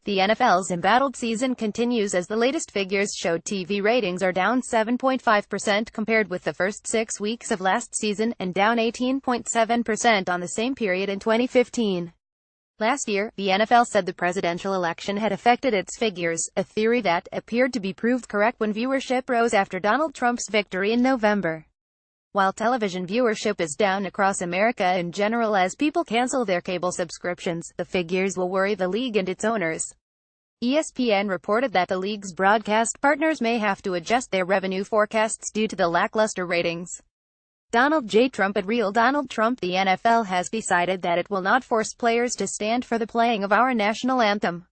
The NFL's embattled season continues as the latest figures showed TV ratings are down 7.5% compared with the first 6 weeks of last season, and down 18.7% on the same period in 2015. Last year, the NFL said the presidential election had affected its figures, a theory that appeared to be proved correct when viewership rose after Donald Trump's victory in November. While television viewership is down across America in general as people cancel their cable subscriptions, the figures will worry the league and its owners. ESPN reported that the league's broadcast partners may have to adjust their revenue forecasts due to the lackluster ratings. Donald J. Trump at Real Donald Trump. The NFL has decided that it will not force players to stand for the playing of our national anthem.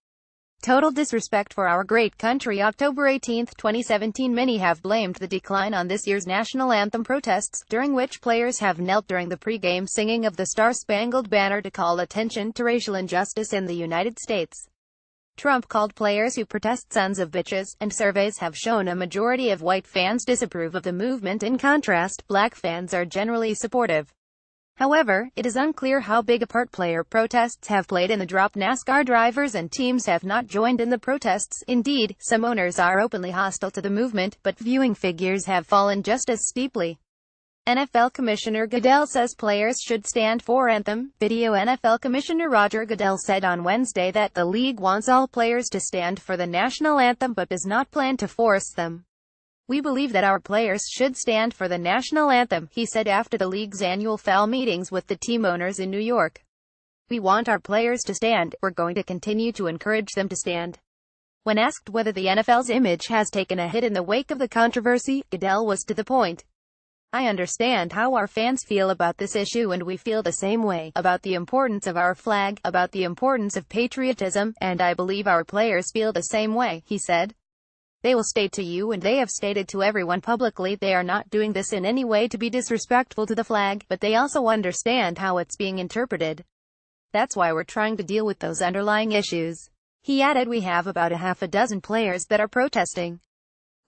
Total disrespect for our great country. October 18, 2017. Many have blamed the decline on this year's national anthem protests, during which players have knelt during the pre-game singing of the Star-Spangled Banner to call attention to racial injustice in the United States. Trump called players who protest sons of bitches, and surveys have shown a majority of white fans disapprove of the movement. In contrast, black fans are generally supportive. However, it is unclear how big a part player protests have played in the drop. NASCAR drivers and teams have not joined in the protests. Indeed, some owners are openly hostile to the movement, but viewing figures have fallen just as steeply. NFL Commissioner Goodell says players should stand for anthem. Video. NFL Commissioner Roger Goodell said on Wednesday that the league wants all players to stand for the national anthem but does not plan to force them. "We believe that our players should stand for the national anthem," he said after the league's annual fall meetings with the team owners in New York. "We want our players to stand. We're going to continue to encourage them to stand." When asked whether the NFL's image has taken a hit in the wake of the controversy, Goodell was to the point. "I understand how our fans feel about this issue, and we feel the same way about the importance of our flag, about the importance of patriotism, and I believe our players feel the same way," he said. "They will state to you, and they have stated to everyone publicly, they are not doing this in any way to be disrespectful to the flag, but they also understand how it's being interpreted. That's why we're trying to deal with those underlying issues." He added, "We have about a half a dozen players that are protesting.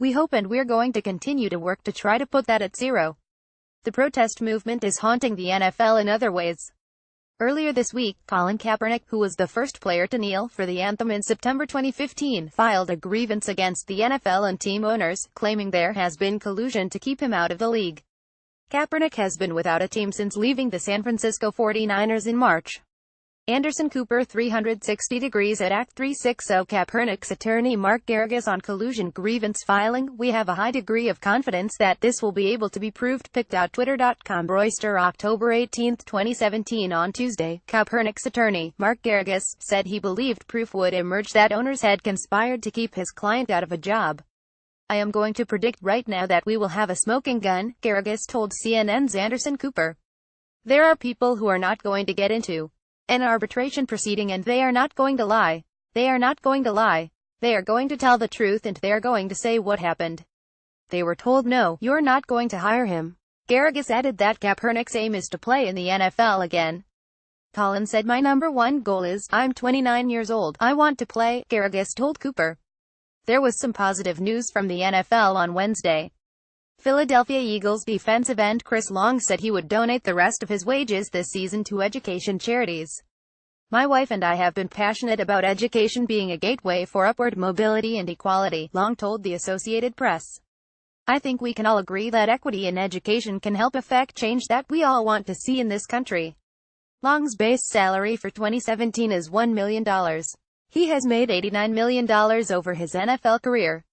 We hope and we're going to continue to work to try to put that at zero." The protest movement is haunting the NFL in other ways. Earlier this week, Colin Kaepernick, who was the first player to kneel for the anthem in September 2015, filed a grievance against the NFL and team owners, claiming there has been collusion to keep him out of the league. Kaepernick has been without a team since leaving the San Francisco 49ers in March. Anderson Cooper 360 degrees at Act 360. Kaepernick's attorney Mark Garrigus on collusion grievance filing. "We have a high degree of confidence that this will be able to be proved." Picked.twitter.com. Royster. October 18, 2017. On Tuesday, Kaepernick's attorney, Mark Garrigus, said he believed proof would emerge that owners had conspired to keep his client out of a job. "I am going to predict right now that we will have a smoking gun," Garrigus told CNN's Anderson Cooper. "There are people who are not going to get into an arbitration proceeding, and they are not going to lie. They are not going to lie. They are going to tell the truth, and they are going to say what happened. They were told no, you're not going to hire him." Garrigus added that Kaepernick's aim is to play in the NFL again. Colin said, "My number one goal is, I'm 29 years old. I want to play," Garrigus told Cooper. There was some positive news from the NFL on Wednesday. Philadelphia Eagles defensive end Chris Long said he would donate the rest of his wages this season to education charities. "My wife and I have been passionate about education being a gateway for upward mobility and equality," Long told the Associated Press. "I think we can all agree that equity in education can help affect change that we all want to see in this country." Long's base salary for 2017 is $1 million. He has made $89 million over his NFL career.